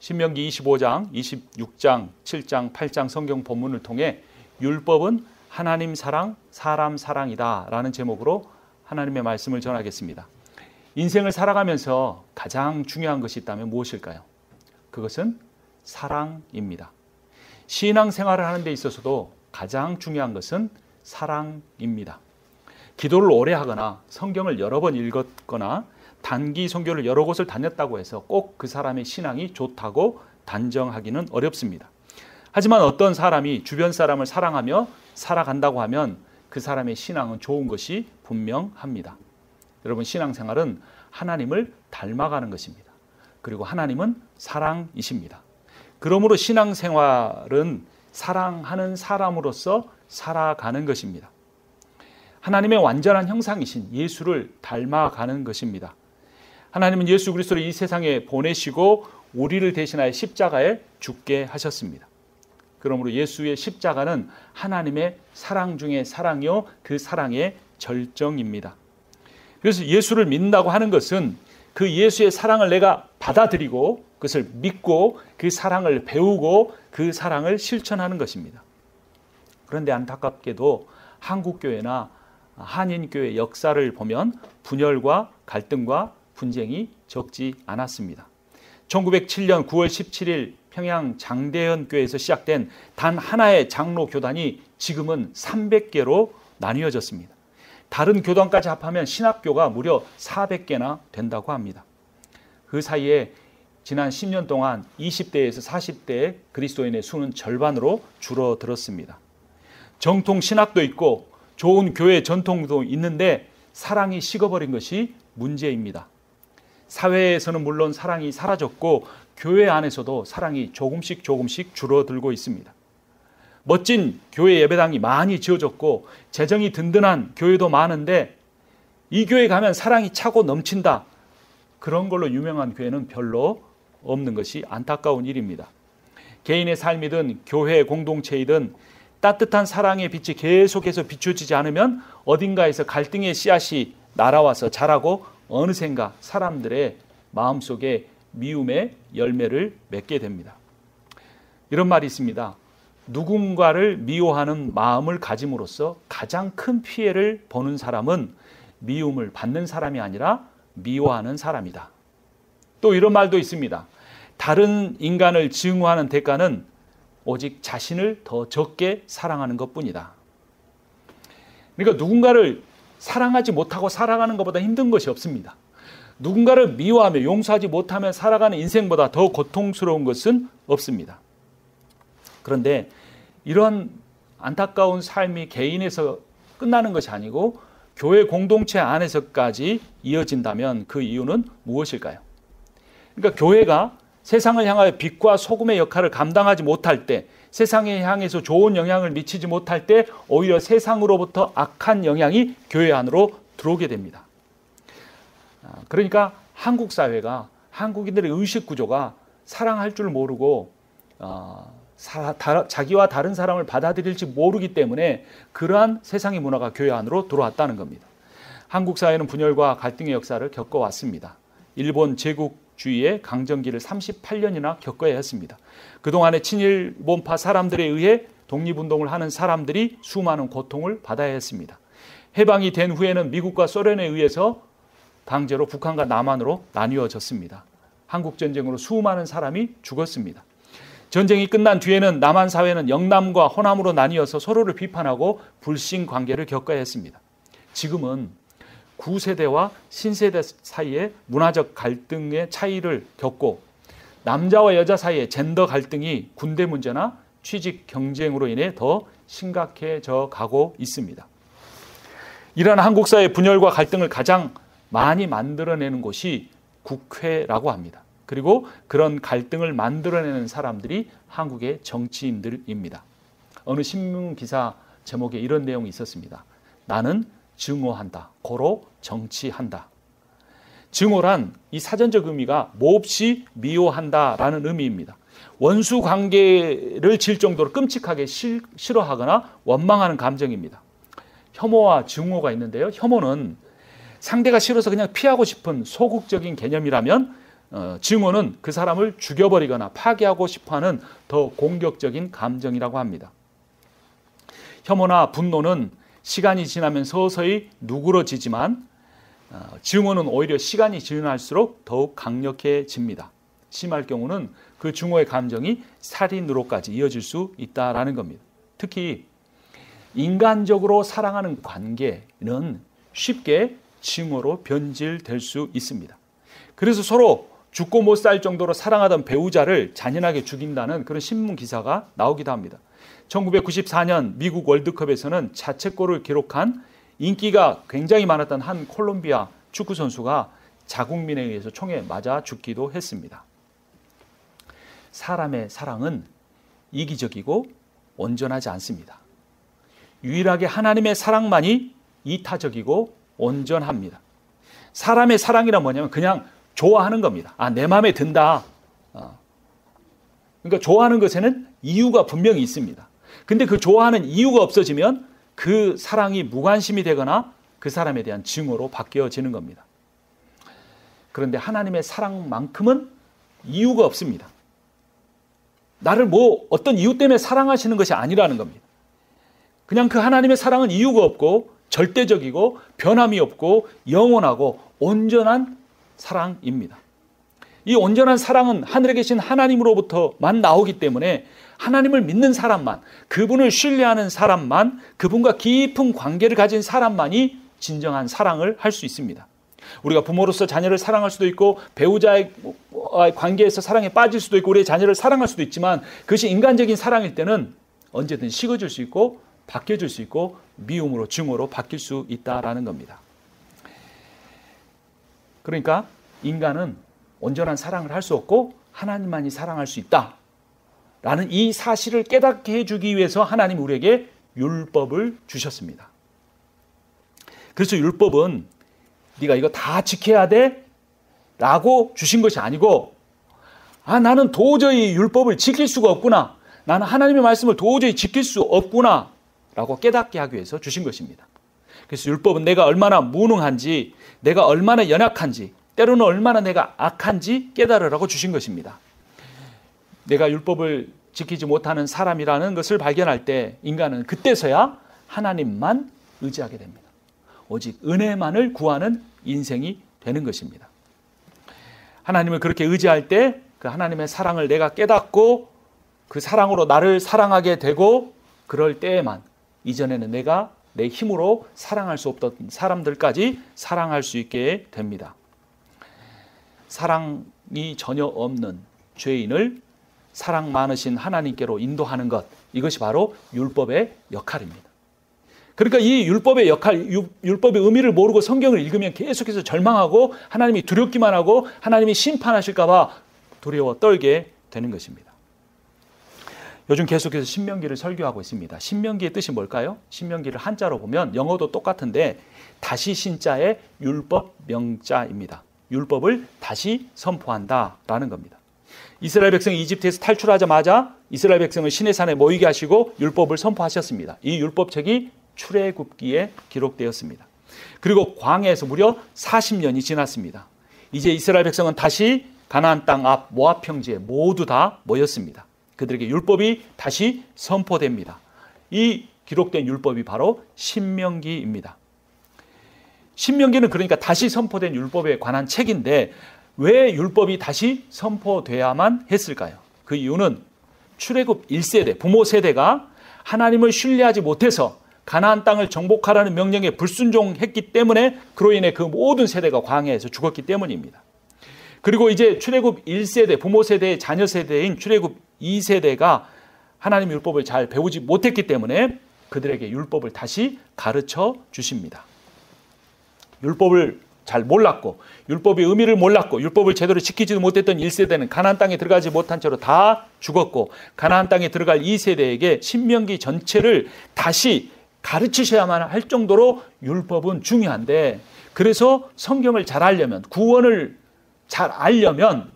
신명기 25장, 26장, 7장, 8장 성경 본문을 통해 율법은 하나님 사랑, 사람 사랑이다 라는 제목으로 하나님의 말씀을 전하겠습니다. 인생을 살아가면서 가장 중요한 것이 있다면 무엇일까요? 그것은 사랑입니다. 신앙생활을 하는 데 있어서도 가장 중요한 것은 사랑입니다. 기도를 오래 하거나 성경을 여러 번 읽었거나 단기 선교를 여러 곳을 다녔다고 해서 꼭 그 사람의 신앙이 좋다고 단정하기는 어렵습니다. 하지만 어떤 사람이 주변 사람을 사랑하며 살아간다고 하면 그 사람의 신앙은 좋은 것이 분명합니다. 여러분, 신앙생활은 하나님을 닮아가는 것입니다. 그리고 하나님은 사랑이십니다. 그러므로 신앙생활은 사랑하는 사람으로서 살아가는 것입니다. 하나님의 완전한 형상이신 예수를 닮아가는 것입니다. 하나님은 예수 그리스도를 이 세상에 보내시고 우리를 대신하여 십자가에 죽게 하셨습니다. 그러므로 예수의 십자가는 하나님의 사랑 중에 사랑이요 그 사랑의 절정입니다. 그래서 예수를 믿는다고 하는 것은 그 예수의 사랑을 내가 받아들이고 그것을 믿고 그 사랑을 배우고 그 사랑을 실천하는 것입니다. 그런데 안타깝게도 한국교회나 한인교회 역사를 보면 분열과 갈등과 분쟁이 적지 않았습니다. 1907년 9월 17일 평양 장대현 교회에서 시작된 단 하나의 장로 교단이 지금은 300개로 나뉘어졌습니다. 다른 교단까지 합하면 신학교가 무려 400개나 된다고 합니다. 그 사이에 지난 10년 동안 20대에서 40대의 그리스도인의 수는 절반으로 줄어들었습니다. 정통 신학도 있고 좋은 교회 전통도 있는데 사랑이 식어버린 것이 문제입니다. 사회에서는 물론 사랑이 사라졌고 교회 안에서도 사랑이 조금씩 줄어들고 있습니다. 멋진 교회 예배당이 많이 지어졌고 재정이 든든한 교회도 많은데 이 교회 가면 사랑이 차고 넘친다, 그런 걸로 유명한 교회는 별로 없는 것이 안타까운 일입니다. 개인의 삶이든 교회 공동체이든 따뜻한 사랑의 빛이 계속해서 비춰지지 않으면 어딘가에서 갈등의 씨앗이 날아와서 자라고 어느샌가 사람들의 마음속에 미움의 열매를 맺게 됩니다. 이런 말이 있습니다. 누군가를 미워하는 마음을 가짐으로써 가장 큰 피해를 보는 사람은 미움을 받는 사람이 아니라 미워하는 사람이다. 또 이런 말도 있습니다. 다른 인간을 증오하는 대가는 오직 자신을 더 적게 사랑하는 것뿐이다. 그러니까 누군가를 사랑하지 못하고 살아가는 것보다 힘든 것이 없습니다. 누군가를 미워하며 용서하지 못하며 살아가는 인생보다 더 고통스러운 것은 없습니다. 그런데 이런 안타까운 삶이 개인에서 끝나는 것이 아니고 교회 공동체 안에서까지 이어진다면 그 이유는 무엇일까요? 그러니까 교회가 세상을 향하여 빛과 소금의 역할을 감당하지 못할 때, 세상에 향해서 좋은 영향을 미치지 못할 때 오히려 세상으로부터 악한 영향이 교회 안으로 들어오게 됩니다. 그러니까 한국 사회가, 한국인들의 의식 구조가 사랑할 줄 모르고 자기와 다른 사람을 받아들일지 모르기 때문에 그러한 세상의 문화가 교회 안으로 들어왔다는 겁니다. 한국 사회는 분열과 갈등의 역사를 겪어왔습니다. 일본 제국주의의 강점기를 38년이나 겪어야 했습니다. 그동안에 친일본파 사람들에 의해 독립운동을 하는 사람들이 수많은 고통을 받아야 했습니다. 해방이 된 후에는 미국과 소련에 의해서 강제로 북한과 남한으로 나뉘어졌습니다. 한국전쟁으로 수많은 사람이 죽었습니다. 전쟁이 끝난 뒤에는 남한 사회는 영남과 호남으로 나뉘어서 서로를 비판하고 불신 관계를 겪어야 했습니다. 지금은 구세대와 신세대 사이에 문화적 갈등의 차이를 겪고 남자와 여자 사이의 젠더 갈등이 군대 문제나 취직 경쟁으로 인해 더 심각해져 가고 있습니다. 이러한 한국 사회의 분열과 갈등을 가장 많이 만들어내는 곳이 국회라고 합니다. 그리고 그런 갈등을 만들어내는 사람들이 한국의 정치인들입니다. 어느 신문 기사 제목에 이런 내용이 있었습니다. 나는 증오한다. 고로 정치한다. 증오란 이 사전적 의미가 몹시 미워한다라는 의미입니다. 원수 관계를 질 정도로 끔찍하게 싫어하거나 원망하는 감정입니다. 혐오와 증오가 있는데요. 혐오는 상대가 싫어서 그냥 피하고 싶은 소극적인 개념이라면 증오는 그 사람을 죽여버리거나 파괴하고 싶어하는 더 공격적인 감정이라고 합니다. 혐오나 분노는 시간이 지나면 서서히 누그러지지만 증오는 오히려 시간이 지날수록 더욱 강력해집니다. 심할 경우는 그 증오의 감정이 살인으로까지 이어질 수 있다라는 겁니다. 특히 인간적으로 사랑하는 관계는 쉽게 증오로 변질될 수 있습니다. 그래서 서로 죽고 못 살 정도로 사랑하던 배우자를 잔인하게 죽인다는 그런 신문 기사가 나오기도 합니다. 1994년 미국 월드컵에서는 자책골을 기록한 인기가 굉장히 많았던 한 콜롬비아 축구 선수가 자국민에 의해서 총에 맞아 죽기도 했습니다. 사람의 사랑은 이기적이고 온전하지 않습니다. 유일하게 하나님의 사랑만이 이타적이고 온전합니다. 사람의 사랑이란 뭐냐면 그냥 좋아하는 겁니다. 내 마음에 든다. 그러니까 좋아하는 것에는 이유가 분명히 있습니다. 근데 그 좋아하는 이유가 없어지면 그 사랑이 무관심이 되거나 그 사람에 대한 증오로 바뀌어지는 겁니다. 그런데 하나님의 사랑만큼은 이유가 없습니다. 나를 어떤 이유 때문에 사랑하시는 것이 아니라는 겁니다. 그냥 그 하나님의 사랑은 이유가 없고 절대적이고 변함이 없고 영원하고 온전한 사랑입니다. 이 온전한 사랑은 하늘에 계신 하나님으로부터만 나오기 때문에 하나님을 믿는 사람만, 그분을 신뢰하는 사람만, 그분과 깊은 관계를 가진 사람만이 진정한 사랑을 할 수 있습니다. 우리가 부모로서 자녀를 사랑할 수도 있고 배우자의 관계에서 사랑에 빠질 수도 있고 우리의 자녀를 사랑할 수도 있지만 그것이 인간적인 사랑일 때는 언제든 식어질 수 있고 바뀌어질 수 있고 미움으로 증오로 바뀔 수 있다라는 겁니다. 그러니까 인간은 온전한 사랑을 할 수 없고 하나님만이 사랑할 수 있다라는 이 사실을 깨닫게 해주기 위해서 하나님 우리에게 율법을 주셨습니다. 그래서 율법은 네가 이거 다 지켜야 돼 라고 주신 것이 아니고 나는 도저히 율법을 지킬 수가 없구나. 나는 하나님의 말씀을 도저히 지킬 수 없구나 라고 깨닫게 하기 위해서 주신 것입니다. 그래서 율법은 내가 얼마나 무능한지, 내가 얼마나 연약한지, 때로는 얼마나 내가 악한지 깨달으라고 주신 것입니다. 내가 율법을 지키지 못하는 사람이라는 것을 발견할 때 인간은 그때서야 하나님만 의지하게 됩니다. 오직 은혜만을 구하는 인생이 되는 것입니다. 하나님을 그렇게 의지할 때 그 하나님의 사랑을 내가 깨닫고 그 사랑으로 나를 사랑하게 되고 그럴 때에만 이전에는 내가 내 힘으로 사랑할 수 없던 사람들까지 사랑할 수 있게 됩니다. 사랑이 전혀 없는 죄인을 사랑 많으신 하나님께로 인도하는 것, 이것이 바로 율법의 역할입니다. 그러니까 이 율법의 역할, 율법의 의미를 모르고 성경을 읽으면 계속해서 절망하고 하나님이 두렵기만 하고 하나님이 심판하실까 봐 두려워 떨게 되는 것입니다. 요즘 계속해서 신명기를 설교하고 있습니다. 신명기의 뜻이 뭘까요? 신명기를 한자로 보면 영어도 똑같은데 다시 신자의 율법 명자입니다. 율법을 다시 선포한다라는 겁니다. 이스라엘 백성이 이집트에서 탈출하자마자 이스라엘 백성을 시내산에 모이게 하시고 율법을 선포하셨습니다. 이 율법책이 출애굽기에 기록되었습니다. 그리고 광야에서 무려 40년이 지났습니다. 이제 이스라엘 백성은 다시 가나안 땅 앞 모압 평지에 모두 다 모였습니다. 그들에게 율법이 다시 선포됩니다. 이 기록된 율법이 바로 신명기입니다. 신명기는 그러니까 다시 선포된 율법에 관한 책인데 왜 율법이 다시 선포돼야만 했을까요? 그 이유는 출애굽 1세대, 부모 세대가 하나님을 신뢰하지 못해서 가나안 땅을 정복하라는 명령에 불순종했기 때문에 그로 인해 그 모든 세대가 광야에서 죽었기 때문입니다. 그리고 이제 출애굽 1세대, 부모 세대의 자녀 세대인 출애굽 2세대가 하나님의 율법을 잘 배우지 못했기 때문에 그들에게 율법을 다시 가르쳐 주십니다. 율법을 잘 몰랐고 율법의 의미를 몰랐고 율법을 제대로 지키지도 못했던 1세대는 가나안 땅에 들어가지 못한 채로 다 죽었고 가나안 땅에 들어갈 2세대에게 신명기 전체를 다시 가르치셔야만 할 정도로 율법은 중요한데 그래서 성경을 잘 알려면 구원을 잘 알려면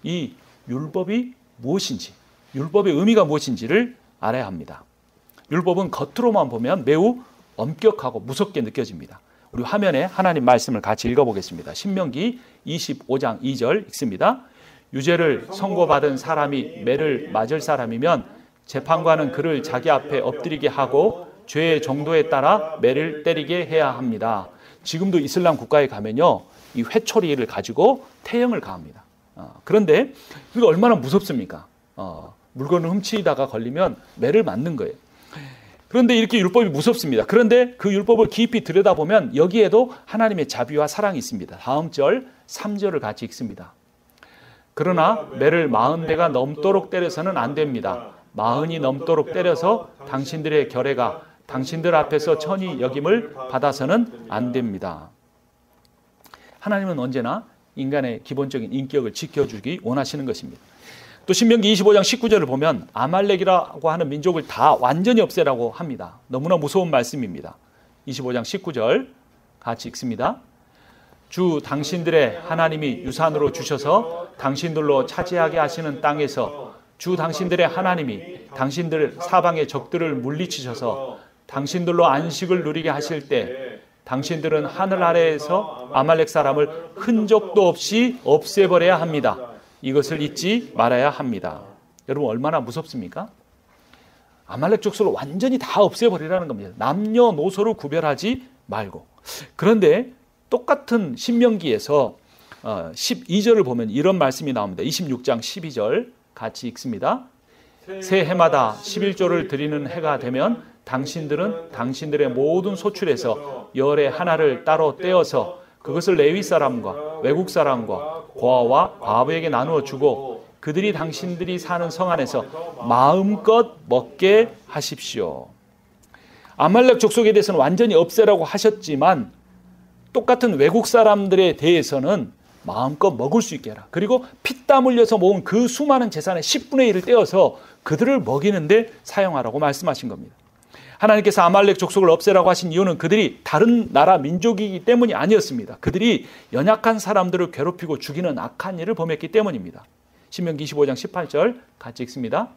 이 율법이 무엇인지 율법의 의미가 무엇인지를 알아야 합니다. 율법은 겉으로만 보면 매우 엄격하고 무섭게 느껴집니다. 우리 화면에 하나님 말씀을 같이 읽어보겠습니다. 신명기 25장 2절 읽습니다. 유죄를 선고받은 사람이 매를 맞을 사람이면 재판관은 그를 자기 앞에 엎드리게 하고 죄의 정도에 따라 매를 때리게 해야 합니다. 지금도 이슬람 국가에 가면요, 이 회초리를 가지고 태형을 가합니다. 그런데 이거 얼마나 무섭습니까? 물건을 훔치다가 걸리면 매를 맞는 거예요. 그런데 이렇게 율법이 무섭습니다. 그런데 그 율법을 깊이 들여다보면 여기에도 하나님의 자비와 사랑이 있습니다. 다음 절 3절을 같이 읽습니다. 그러나 매를 40대가 넘도록 때려서는 안 됩니다. 40이 넘도록 때려서 당신들의 결례가 당신들 앞에서 천히 여김을 받아서는 안 됩니다. 하나님은 언제나 인간의 기본적인 인격을 지켜주기 원하시는 것입니다. 또 신명기 25장 19절을 보면 아말렉이라고 하는 민족을 다 완전히 없애라고 합니다. 너무나 무서운 말씀입니다. 25장 19절 같이 읽습니다. 주 당신들의 하나님이 유산으로 주셔서 당신들로 차지하게 하시는 땅에서 주 당신들의 하나님이 당신들 사방의 적들을 물리치셔서 당신들로 안식을 누리게 하실 때 당신들은 하늘 아래에서 아말렉 사람을 흔적도 없이 없애버려야 합니다. 이것을 잊지 말아야 합니다. 여러분 얼마나 무섭습니까? 아말렉 족속을 완전히 다 없애버리라는 겁니다. 남녀노소를 구별하지 말고. 그런데 똑같은 신명기에서 12절을 보면 이런 말씀이 나옵니다. 26장 12절 같이 읽습니다. 새 해마다 11조를 드리는 해가 되면 당신들은 당신들의 모든 소출에서 열의 하나를 따로 떼어서 그것을 레위 사람과 외국 사람과 고아와 과부에게 나누어 주고 그들이 당신들이 사는 성 안에서 마음껏 먹게 하십시오. 아말렉 족속에 대해서는 완전히 없애라고 하셨지만 똑같은 외국 사람들에 대해서는 마음껏 먹을 수 있게 해라. 그리고 피땀 흘려서 모은 그 수많은 재산의 10분의 1을 떼어서 그들을 먹이는데 사용하라고 말씀하신 겁니다. 하나님께서 아말렉 족속을 없애라고 하신 이유는 그들이 다른 나라 민족이기 때문이 아니었습니다. 그들이 연약한 사람들을 괴롭히고 죽이는 악한 일을 범했기 때문입니다. 신명기 25장 18절 같이 읽습니다.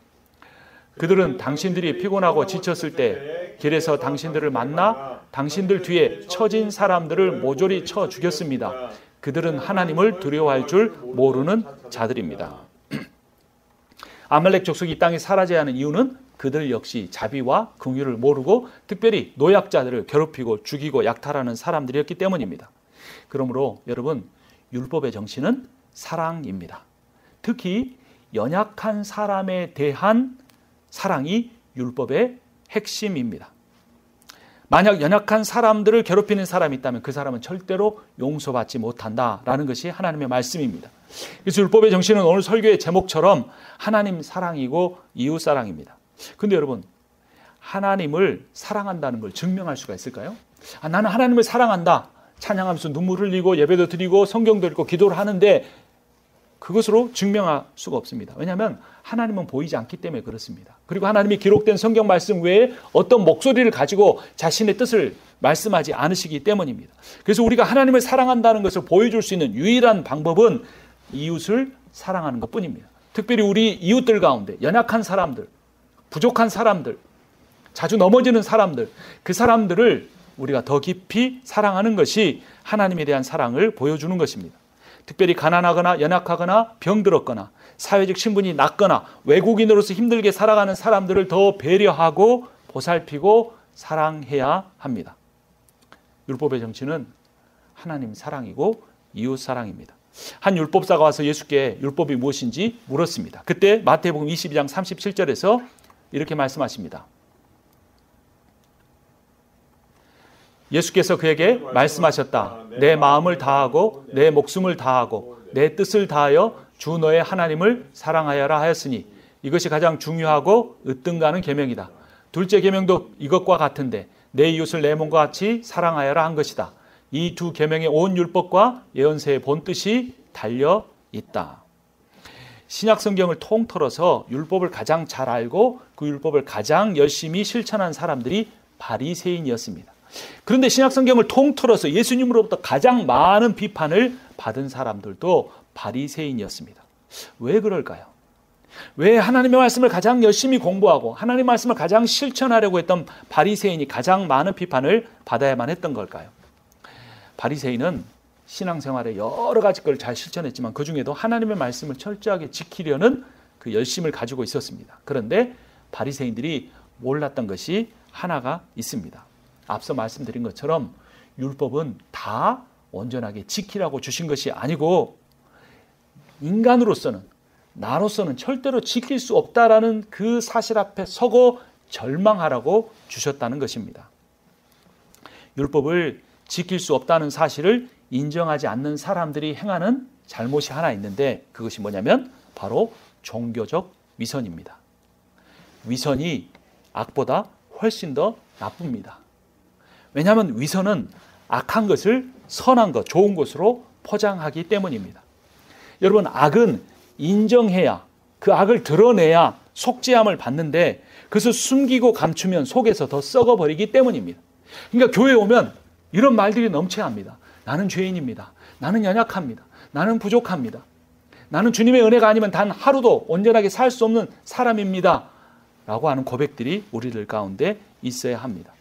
그들은 당신들이 피곤하고 지쳤을 때 길에서 당신들을 만나 당신들 뒤에 처진 사람들을 모조리 쳐 죽였습니다. 그들은 하나님을 두려워할 줄 모르는 자들입니다. 아말렉 족속이 이 땅에 사라져야 하는 이유는 그들 역시 자비와 긍휼을 모르고 특별히 노약자들을 괴롭히고 죽이고 약탈하는 사람들이었기 때문입니다. 그러므로 여러분 율법의 정신은 사랑입니다. 특히 연약한 사람에 대한 사랑이 율법의 핵심입니다. 만약 연약한 사람들을 괴롭히는 사람이 있다면 그 사람은 절대로 용서받지 못한다라는 것이 하나님의 말씀입니다. 그래서 율법의 정신은 오늘 설교의 제목처럼 하나님 사랑이고 이웃 사랑입니다. 근데 여러분 하나님을 사랑한다는 걸 증명할 수가 있을까요? 나는 하나님을 사랑한다. 찬양하면서 눈물 흘리고 예배도 드리고 성경도 읽고 기도를 하는데 그것으로 증명할 수가 없습니다. 왜냐하면 하나님은 보이지 않기 때문에 그렇습니다. 그리고 하나님이 기록된 성경 말씀 외에 어떤 목소리를 가지고 자신의 뜻을 말씀하지 않으시기 때문입니다. 그래서 우리가 하나님을 사랑한다는 것을 보여줄 수 있는 유일한 방법은 이웃을 사랑하는 것뿐입니다. 특별히 우리 이웃들 가운데 연약한 사람들, 부족한 사람들, 자주 넘어지는 사람들, 그 사람들을 우리가 더 깊이 사랑하는 것이 하나님에 대한 사랑을 보여주는 것입니다. 특별히 가난하거나 연약하거나 병들었거나 사회적 신분이 낮거나 외국인으로서 힘들게 살아가는 사람들을 더 배려하고 보살피고 사랑해야 합니다. 율법의 정신은 하나님 사랑이고 이웃 사랑입니다. 한 율법사가 와서 예수께 율법이 무엇인지 물었습니다. 그때 마태복음 22장 37절에서 이렇게 말씀하십니다. 예수께서 그에게 말씀하셨다. 내 마음을 다하고 내 목숨을 다하고 내 뜻을 다하여 주 너의 하나님을 사랑하여라 하였으니 이것이 가장 중요하고 으뜸가는 계명이다. 둘째 계명도 이것과 같은데 내 이웃을 내 몸과 같이 사랑하여라 한 것이다. 이 두 계명의 온 율법과 예언서의 본 뜻이 달려 있다. 신약 성경을 통틀어서 율법을 가장 잘 알고 그 율법을 가장 열심히 실천한 사람들이 바리새인이었습니다. 그런데 신약 성경을 통틀어서 예수님으로부터 가장 많은 비판을 받은 사람들도 바리새인이었습니다. 왜 그럴까요? 왜 하나님의 말씀을 가장 열심히 공부하고 하나님의 말씀을 가장 실천하려고 했던 바리새인이 가장 많은 비판을 받아야만 했던 걸까요? 바리새인은 신앙생활에 여러 가지 걸 잘 실천했지만 그중에도 하나님의 말씀을 철저하게 지키려는 그 열심을 가지고 있었습니다. 그런데 바리새인들이 몰랐던 것이 하나가 있습니다. 앞서 말씀드린 것처럼 율법은 다 온전하게 지키라고 주신 것이 아니고 인간으로서는, 나로서는 절대로 지킬 수 없다라는 그 사실 앞에 서고 절망하라고 주셨다는 것입니다. 율법을 지킬 수 없다는 사실을 인정하지 않는 사람들이 행하는 잘못이 하나 있는데 그것이 뭐냐면 바로 종교적 위선입니다. 위선이 악보다 훨씬 더 나쁩니다. 왜냐하면 위선은 악한 것을 선한 것, 좋은 것으로 포장하기 때문입니다. 여러분, 악은 인정해야, 그 악을 드러내야 속죄함을 받는데 그것을 숨기고 감추면 속에서 더 썩어버리기 때문입니다. 그러니까 교회에 오면 이런 말들이 넘쳐야 합니다. 나는 죄인입니다. 나는 연약합니다. 나는 부족합니다. 나는 주님의 은혜가 아니면 단 하루도 온전하게 살 수 없는 사람입니다. 라고 하는 고백들이 우리들 가운데 있어야 합니다.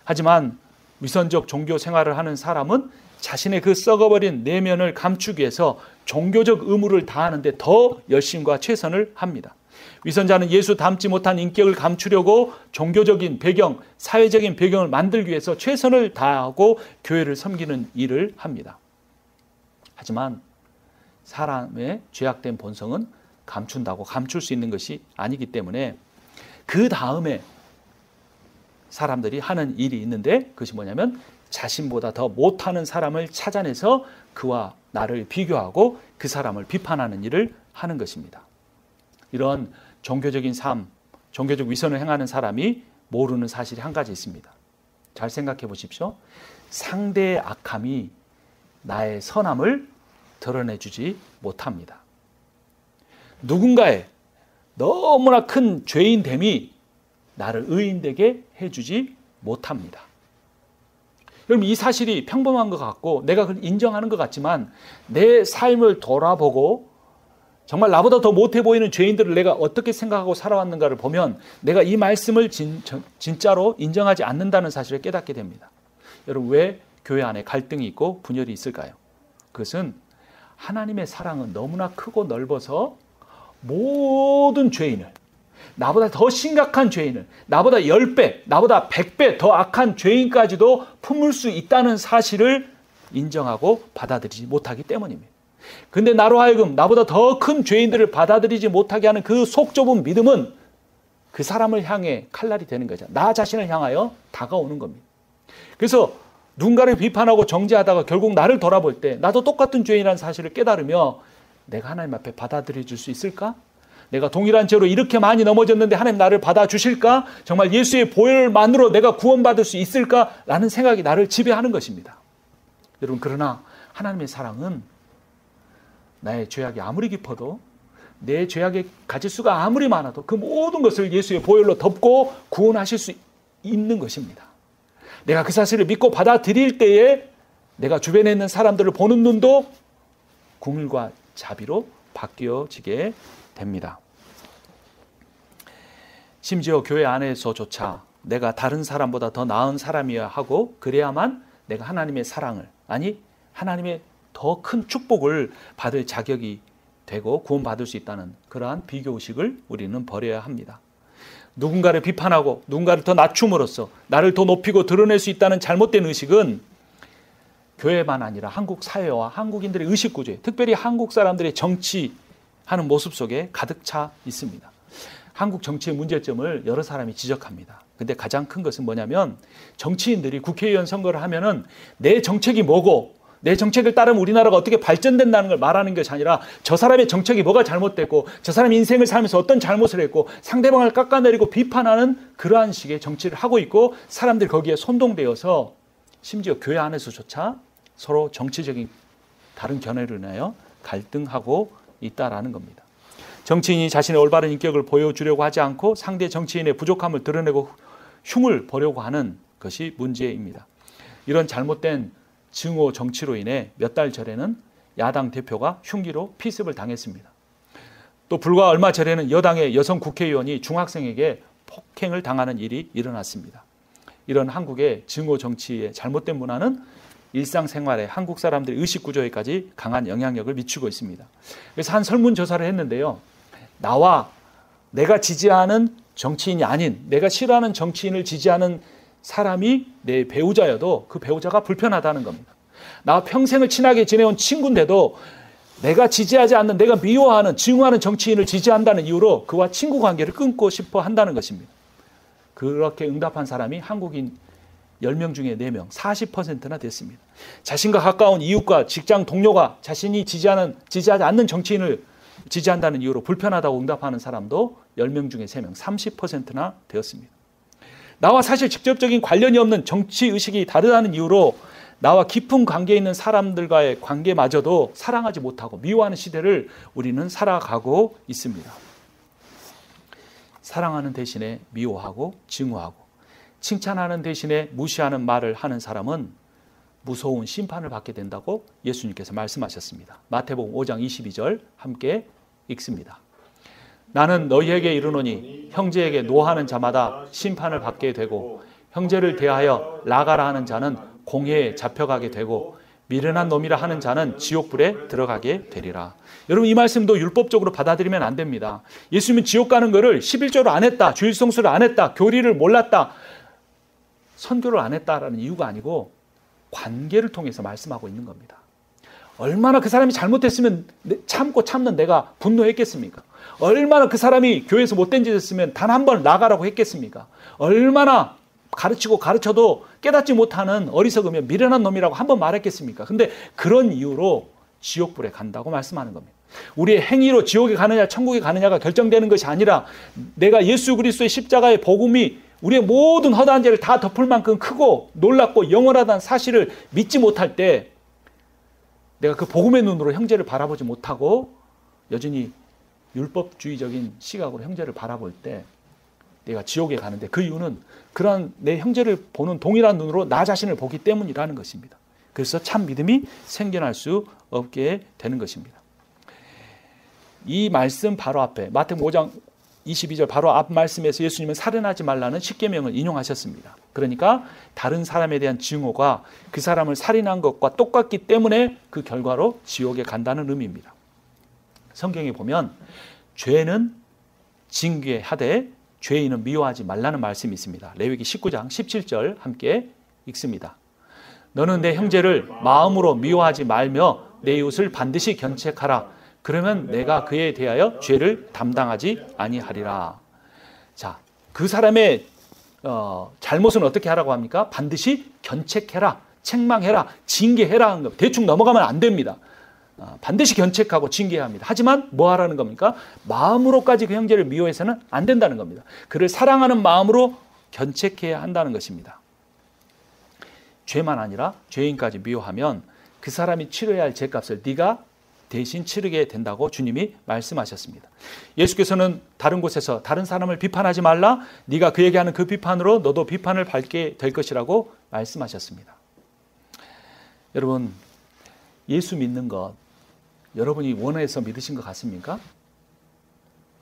하지만 위선적 종교 생활을 하는 사람은 자신의 그 썩어버린 내면을 감추기 위해서 종교적 의무를 다하는데 더 열심과 최선을 합니다. 위선자는 예수 닮지 못한 인격을 감추려고 종교적인 배경, 사회적인 배경을 만들기 위해서 최선을 다하고 교회를 섬기는 일을 합니다. 하지만 사람의 죄악된 본성은 감춘다고 감출 수 있는 것이 아니기 때문에 그 다음에 사람들이 하는 일이 있는데 그것이 뭐냐면 자신보다 더 못하는 사람을 찾아내서 그와 나를 비교하고 그 사람을 비판하는 일을 하는 것입니다. 이런 종교적인 삶, 종교적 위선을 행하는 사람이 모르는 사실이 한 가지 있습니다. 잘 생각해 보십시오. 상대의 악함이 나의 선함을 드러내주지 못합니다. 누군가의 너무나 큰 죄인됨이 나를 의인되게 해주지 못합니다. 여러분, 이 사실이 평범한 것 같고 내가 그걸 인정하는 것 같지만 내 삶을 돌아보고 정말 나보다 더 못해 보이는 죄인들을 내가 어떻게 생각하고 살아왔는가를 보면 내가 이 말씀을 진짜로 인정하지 않는다는 사실을 깨닫게 됩니다. 여러분, 왜 교회 안에 갈등이 있고 분열이 있을까요? 그것은 하나님의 사랑은 너무나 크고 넓어서 모든 죄인을, 나보다 더 심각한 죄인을, 나보다 10배, 나보다 100배 더 악한 죄인까지도 품을 수 있다는 사실을 인정하고 받아들이지 못하기 때문입니다. 근데 나로 하여금 나보다 더 큰 죄인들을 받아들이지 못하게 하는 그 속 좁은 믿음은 그 사람을 향해 칼날이 되는 거죠. 나 자신을 향하여 다가오는 겁니다. 그래서 누군가를 비판하고 정죄하다가 결국 나를 돌아볼 때 나도 똑같은 죄인이라는 사실을 깨달으며 내가 하나님 앞에 받아들여줄 수 있을까? 내가 동일한 죄로 이렇게 많이 넘어졌는데 하나님 나를 받아주실까? 정말 예수의 보혈만으로 내가 구원받을 수 있을까? 라는 생각이 나를 지배하는 것입니다. 여러분, 그러나 하나님의 사랑은 나의 죄악이 아무리 깊어도 내 죄악의 가지수가 아무리 많아도 그 모든 것을 예수의 보혈로 덮고 구원하실 수 있는 것입니다. 내가 그 사실을 믿고 받아들일 때에 내가 주변에 있는 사람들을 보는 눈도 긍휼과 자비로 바뀌어지게 됩니다. 심지어 교회 안에서조차 내가 다른 사람보다 더 나은 사람이어야 하고 그래야만 내가 하나님의 사랑을, 아니 하나님의 더 큰 축복을 받을 자격이 되고 구원받을 수 있다는 그러한 비교의식을 우리는 버려야 합니다. 누군가를 비판하고 누군가를 더 낮춤으로써 나를 더 높이고 드러낼 수 있다는 잘못된 의식은 교회만 아니라 한국 사회와 한국인들의 의식구조에, 특별히 한국 사람들의 정치하는 모습 속에 가득 차 있습니다. 한국 정치의 문제점을 여러 사람이 지적합니다. 근데 가장 큰 것은 뭐냐면 정치인들이 국회의원 선거를 하면은 내 정책이 뭐고 내 정책을 따르면 우리나라가 어떻게 발전된다는 걸 말하는 것이 아니라 저 사람의 정책이 뭐가 잘못됐고 저 사람의 인생을 살면서 어떤 잘못을 했고 상대방을 깎아내리고 비판하는 그러한 식의 정치를 하고 있고 사람들이 거기에 선동되어서 심지어 교회 안에서조차 서로 정치적인 다른 견해를 인하여 갈등하고 있다라는 겁니다. 정치인이 자신의 올바른 인격을 보여주려고 하지 않고 상대 정치인의 부족함을 드러내고 흉을 보려고 하는 것이 문제입니다. 이런 잘못된 증오 정치로 인해 몇 달 전에는 야당 대표가 흉기로 피습을 당했습니다. 또 불과 얼마 전에는 여당의 여성 국회의원이 중학생에게 폭행을 당하는 일이 일어났습니다. 이런 한국의 증오 정치의 잘못된 문화는 일상생활에 한국 사람들의 의식 구조에까지 강한 영향력을 미치고 있습니다. 그래서 한 설문조사를 했는데요. 내가 지지하는 정치인이 아닌, 내가 싫어하는 정치인을 지지하는 사람이 내 배우자여도 그 배우자가 불편하다는 겁니다. 나와 평생을 친하게 지내온 친구인데도 내가 지지하지 않는, 내가 미워하는, 증오하는 정치인을 지지한다는 이유로 그와 친구 관계를 끊고 싶어 한다는 것입니다. 그렇게 응답한 사람이 한국인 10명 중에 4명, 40%나 됐습니다. 자신과 가까운 이웃과 직장 동료가 자신이 지지하지 않는 정치인을 지지한다는 이유로 불편하다고 응답하는 사람도 10명 중에 3명, 30%나 되었습니다. 나와 사실 직접적인 관련이 없는 정치의식이 다르다는 이유로 나와 깊은 관계에 있는 사람들과의 관계마저도 사랑하지 못하고 미워하는 시대를 우리는 살아가고 있습니다. 사랑하는 대신에 미워하고 증오하고, 칭찬하는 대신에 무시하는 말을 하는 사람은 무서운 심판을 받게 된다고 예수님께서 말씀하셨습니다. 마태복음 5장 22절 함께 읽습니다. 나는 너희에게 이르노니 형제에게 노하는 자마다 심판을 받게 되고 형제를 대하여 나가라 하는 자는 공회에 잡혀가게 되고 미련한 놈이라 하는 자는 지옥불에 들어가게 되리라. 여러분, 이 말씀도 율법적으로 받아들이면 안 됩니다. 예수님은 지옥 가는 것을 11조를 안 했다, 주일 성수를 안 했다, 교리를 몰랐다, 선교를 안 했다라는 이유가 아니고 관계를 통해서 말씀하고 있는 겁니다. 얼마나 그 사람이 잘못했으면 참는 내가 분노했겠습니까? 얼마나 그 사람이 교회에서 못된 짓 했으면 단 한 번 나가라고 했겠습니까? 얼마나 가르쳐도 깨닫지 못하는 어리석으면 미련한 놈이라고 한 번 말했겠습니까? 근데 그런 이유로 지옥불에 간다고 말씀하는 겁니다. 우리의 행위로 지옥에 가느냐 천국에 가느냐가 결정되는 것이 아니라 내가 예수 그리스도의 십자가의 복음이 우리의 모든 허다한 죄를 다 덮을 만큼 크고 놀랍고 영원하다는 사실을 믿지 못할 때, 내가 그 복음의 눈으로 형제를 바라보지 못하고 여전히 율법주의적인 시각으로 형제를 바라볼 때 내가 지옥에 가는데, 그 이유는 그러한 내 형제를 보는 동일한 눈으로 나 자신을 보기 때문이라는 것입니다. 그래서 참 믿음이 생겨날 수 없게 되는 것입니다. 이 말씀 바로 앞에 마태복음 5장 22절 바로 앞 말씀에서 예수님은 살인하지 말라는 십계명을 인용하셨습니다. 그러니까 다른 사람에 대한 증오가 그 사람을 살인한 것과 똑같기 때문에 그 결과로 지옥에 간다는 의미입니다. 성경에 보면 죄는 징계하되 죄인은 미워하지 말라는 말씀이 있습니다. 레위기 19장 17절 함께 읽습니다. 너는 내 형제를 마음으로 미워하지 말며 내 이웃을 반드시 견책하라. 그러면 내가 그에 대하여 죄를 담당하지 아니하리라. 자, 그 사람의 잘못은 어떻게 하라고 합니까? 반드시 견책해라, 책망해라, 징계해라. 대충 넘어가면 안 됩니다. 반드시 견책하고 징계해야 합니다. 하지만 뭐 하라는 겁니까? 마음으로까지 그 형제를 미워해서는 안 된다는 겁니다. 그를 사랑하는 마음으로 견책해야 한다는 것입니다. 죄만 아니라 죄인까지 미워하면 그 사람이 치러야 할 죄값을 네가 대신 치르게 된다고 주님이 말씀하셨습니다. 예수께서는 다른 곳에서 다른 사람을 비판하지 말라, 네가 그에게 하는 그 비판으로 너도 비판을 받게 될 것이라고 말씀하셨습니다. 여러분, 예수 믿는 것 여러분이 원해서 믿으신 것 같습니까?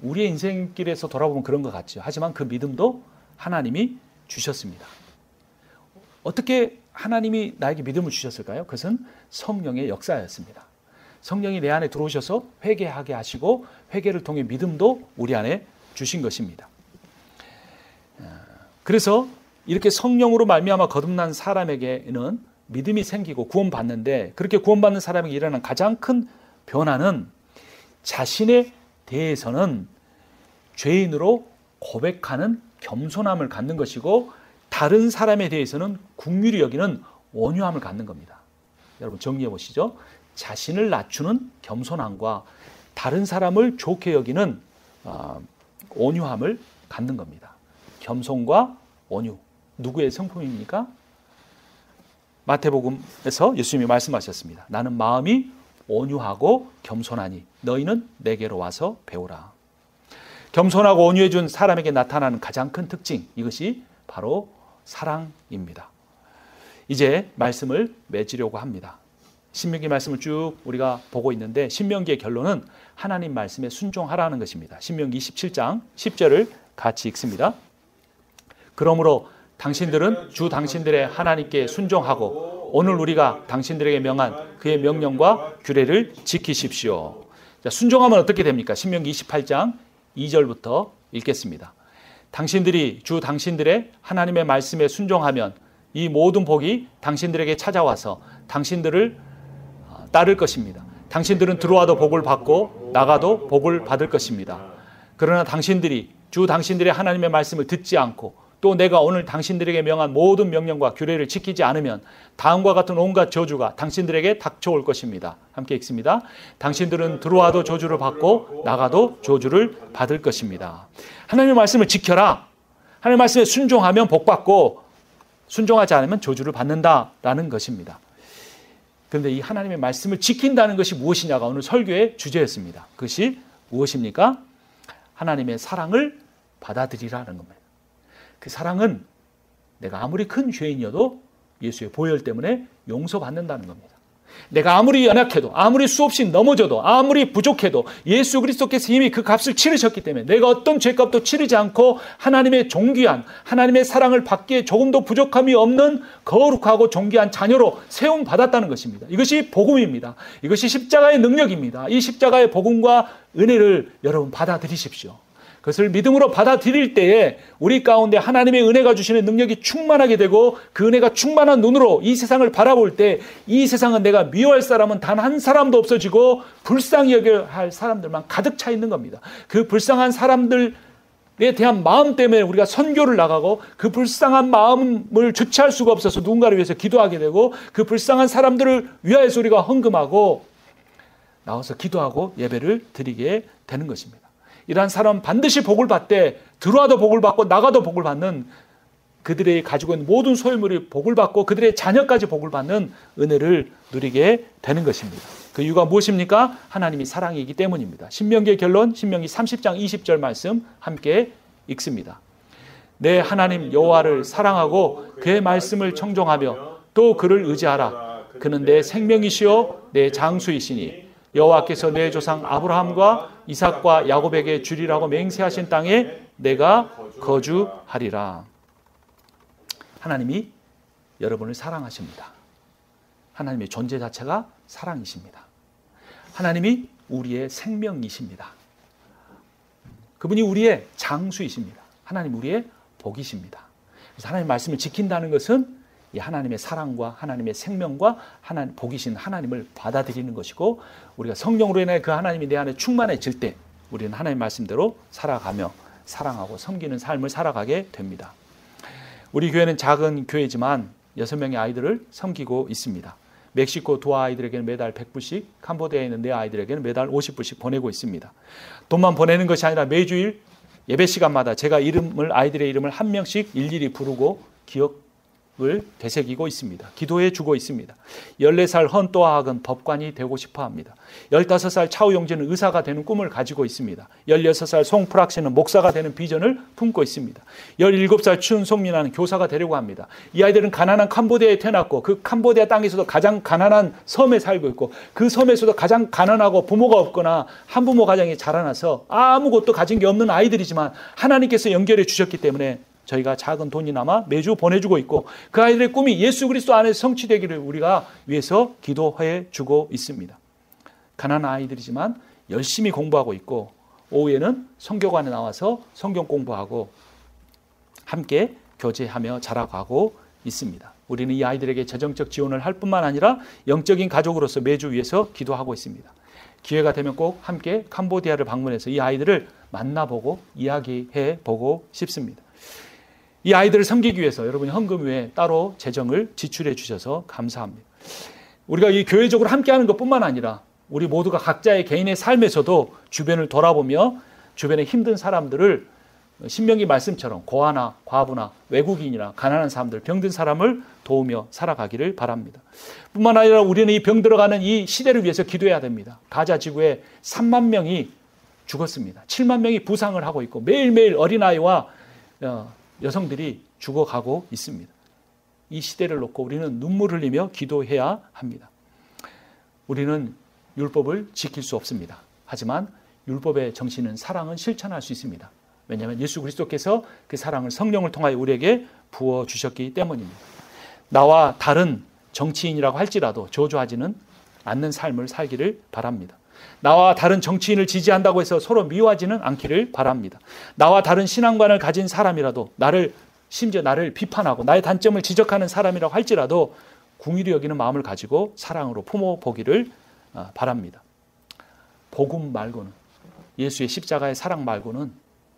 우리의 인생길에서 돌아보면 그런 것 같죠. 하지만 그 믿음도 하나님이 주셨습니다. 어떻게 하나님이 나에게 믿음을 주셨을까요? 그것은 성령의 역사였습니다. 성령이 내 안에 들어오셔서 회개하게 하시고 회개를 통해 믿음도 우리 안에 주신 것입니다. 그래서 이렇게 성령으로 말미암아 거듭난 사람에게는 믿음이 생기고 구원받는데, 그렇게 구원받는 사람에게 일어나는 가장 큰 변화는 자신에 대해서는 죄인으로 고백하는 겸손함을 갖는 것이고, 다른 사람에 대해서는 긍휼히 여기는 온유함을 갖는 겁니다. 여러분 정리해 보시죠. 자신을 낮추는 겸손함과 다른 사람을 좋게 여기는 온유함을 갖는 겁니다. 겸손과 온유, 누구의 성품입니까? 마태복음에서 예수님이 말씀하셨습니다. 나는 마음이 온유하고 겸손하니 너희는 내게로 와서 배우라. 겸손하고 온유해 준 사람에게 나타나는 가장 큰 특징, 이것이 바로 사랑입니다. 이제 말씀을 맺으려고 합니다. 신명기 말씀을 쭉 우리가 보고 있는데, 신명기의 결론은 하나님 말씀에 순종하라는 것입니다. 신명기 27장 10절을 같이 읽습니다. 그러므로 당신들은 주 당신들의 하나님께 순종하고 오늘 우리가 당신들에게 명한 그의 명령과 규례를 지키십시오. 자, 순종하면 어떻게 됩니까? 신명기 28장 2절부터 읽겠습니다. 당신들이 주 당신들의 하나님의 말씀에 순종하면 이 모든 복이 당신들에게 찾아와서 당신들을 따를 것입니다. 당신들은 들어와도 복을 받고 나가도 복을 받을 것입니다. 그러나 당신들이 주 당신들의 하나님의 말씀을 듣지 않고 또 내가 오늘 당신들에게 명한 모든 명령과 규례를 지키지 않으면 다음과 같은 온갖 저주가 당신들에게 닥쳐올 것입니다. 함께 읽습니다. 당신들은 들어와도 저주를 받고 나가도 저주를 받을 것입니다. 하나님의 말씀을 지켜라. 하나님의 말씀에 순종하면 복 받고 순종하지 않으면 저주를 받는다라는 것입니다. 그런데 이 하나님의 말씀을 지킨다는 것이 무엇이냐가 오늘 설교의 주제였습니다. 그것이 무엇입니까? 하나님의 사랑을 받아들이라는 겁니다. 그 사랑은 내가 아무리 큰 죄인이어도 예수의 보혈 때문에 용서받는다는 겁니다. 내가 아무리 연약해도 아무리 수없이 넘어져도 아무리 부족해도 예수 그리스도께서 이미 그 값을 치르셨기 때문에 내가 어떤 죄값도 치르지 않고 하나님의 존귀한 하나님의 사랑을 받기에 조금도 부족함이 없는 거룩하고 존귀한 자녀로 세움 받았다는 것입니다. 이것이 복음입니다. 이것이 십자가의 능력입니다. 이 십자가의 복음과 은혜를 여러분 받아들이십시오. 그것을 믿음으로 받아들일 때에 우리 가운데 하나님의 은혜가 주시는 능력이 충만하게 되고 그 은혜가 충만한 눈으로 이 세상을 바라볼 때 이 세상은 내가 미워할 사람은 단 한 사람도 없어지고 불쌍히 여겨야 할 사람들만 가득 차 있는 겁니다. 그 불쌍한 사람들에 대한 마음 때문에 우리가 선교를 나가고 그 불쌍한 마음을 주체할 수가 없어서 누군가를 위해서 기도하게 되고 그 불쌍한 사람들을 위하여서 우리가 헌금하고 나와서 기도하고 예배를 드리게 되는 것입니다. 이러한 사람은 반드시 복을 받되 들어와도 복을 받고 나가도 복을 받는 그들이 가지고 있는 모든 소유물이 복을 받고 그들의 자녀까지 복을 받는 은혜를 누리게 되는 것입니다. 그 이유가 무엇입니까? 하나님이 사랑이기 때문입니다. 신명기의 결론 신명기 30장 20절 말씀 함께 읽습니다. 내 하나님 여호와를 사랑하고 그의 말씀을 청종하며 또 그를 의지하라. 그는 내 생명이시요 내 장수이시니 여호와께서 내 조상 아브라함과 이삭과 야곱에게 주리라고 맹세하신 땅에 내가 거주하리라. 하나님이 여러분을 사랑하십니다. 하나님의 존재 자체가 사랑이십니다. 하나님이 우리의 생명이십니다. 그분이 우리의 장수이십니다. 하나님 우리의 복이십니다. 그래서 하나님의 말씀을 지킨다는 것은 이 하나님의 사랑과 하나님의 생명과 하나님 복이신 하나님을 받아들이는 것이고 우리가 성령으로 인해 그 하나님이 내 안에 충만해질 때 우리는 하나님의 말씀대로 살아가며 사랑하고 섬기는 삶을 살아가게 됩니다. 우리 교회는 작은 교회지만 6명의 아이들을 섬기고 있습니다. 멕시코 두 아이들에게는 매달 100불씩, 캄보디아에 있는 네 아이들에게는 매달 50불씩 보내고 있습니다. 돈만 보내는 것이 아니라 매주일 예배 시간마다 제가 아이들의 이름을 한 명씩 일일이 부르고 기억을 되새기고 있습니다. 기도해 주고 있습니다. 14살 헌또아학은 법관이 되고 싶어 합니다. 15살 차우용진은 의사가 되는 꿈을 가지고 있습니다. 16살 송프락씨는 목사가 되는 비전을 품고 있습니다. 17살 춘송민아는 교사가 되려고 합니다. 이 아이들은 가난한 캄보디아에 태어났고 그 캄보디아 땅에서도 가장 가난한 섬에 살고 있고 그 섬에서도 가장 가난하고 부모가 없거나 한부모 가정에 자라나서 아무것도 가진 게 없는 아이들이지만 하나님께서 연결해 주셨기 때문에 저희가 작은 돈이나마 매주 보내주고 있고 그 아이들의 꿈이 예수 그리스도 안에서 성취되기를 우리가 위해서 기도해 주고 있습니다. 가난한 아이들이지만 열심히 공부하고 있고 오후에는 성교관에 나와서 성경 공부하고 함께 교제하며 자라가고 있습니다. 우리는 이 아이들에게 재정적 지원을 할 뿐만 아니라 영적인 가족으로서 매주 위해서 기도하고 있습니다. 기회가 되면 꼭 함께 캄보디아를 방문해서 이 아이들을 만나보고 이야기해 보고 싶습니다. 이 아이들을 섬기기 위해서 여러분이 헌금 외에 따로 재정을 지출해 주셔서 감사합니다. 우리가 이 교회적으로 함께하는 것뿐만 아니라 우리 모두가 각자의 개인의 삶에서도 주변을 돌아보며 주변에 힘든 사람들을 신명기 말씀처럼 고아나 과부나 외국인이나 가난한 사람들, 병든 사람을 도우며 살아가기를 바랍니다. 뿐만 아니라 우리는 이 병 들어가는 이 시대를 위해서 기도해야 됩니다. 가자 지구에 3만 명이 죽었습니다. 7만 명이 부상을 하고 있고 매일매일 어린아이와 여성들이 죽어가고 있습니다. 이 시대를 놓고 우리는 눈물 흘리며 기도해야 합니다. 우리는 율법을 지킬 수 없습니다. 하지만 율법의 정신은 사랑은 실천할 수 있습니다. 왜냐하면 예수 그리스도께서 그 사랑을 성령을 통하여 우리에게 부어주셨기 때문입니다. 나와 다른 정치인이라고 할지라도 저주하지는 않는 삶을 살기를 바랍니다. 나와 다른 정치인을 지지한다고 해서 서로 미워하지는 않기를 바랍니다. 나와 다른 신앙관을 가진 사람이라도 심지어 나를 비판하고 나의 단점을 지적하는 사람이라고 할지라도 궁휼히 여기는 마음을 가지고 사랑으로 품어보기를 바랍니다. 복음 말고는, 예수의 십자가의 사랑 말고는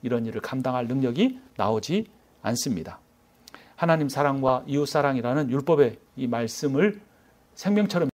이런 일을 감당할 능력이 나오지 않습니다. 하나님 사랑과 이웃 사랑이라는 율법의 이 말씀을 생명처럼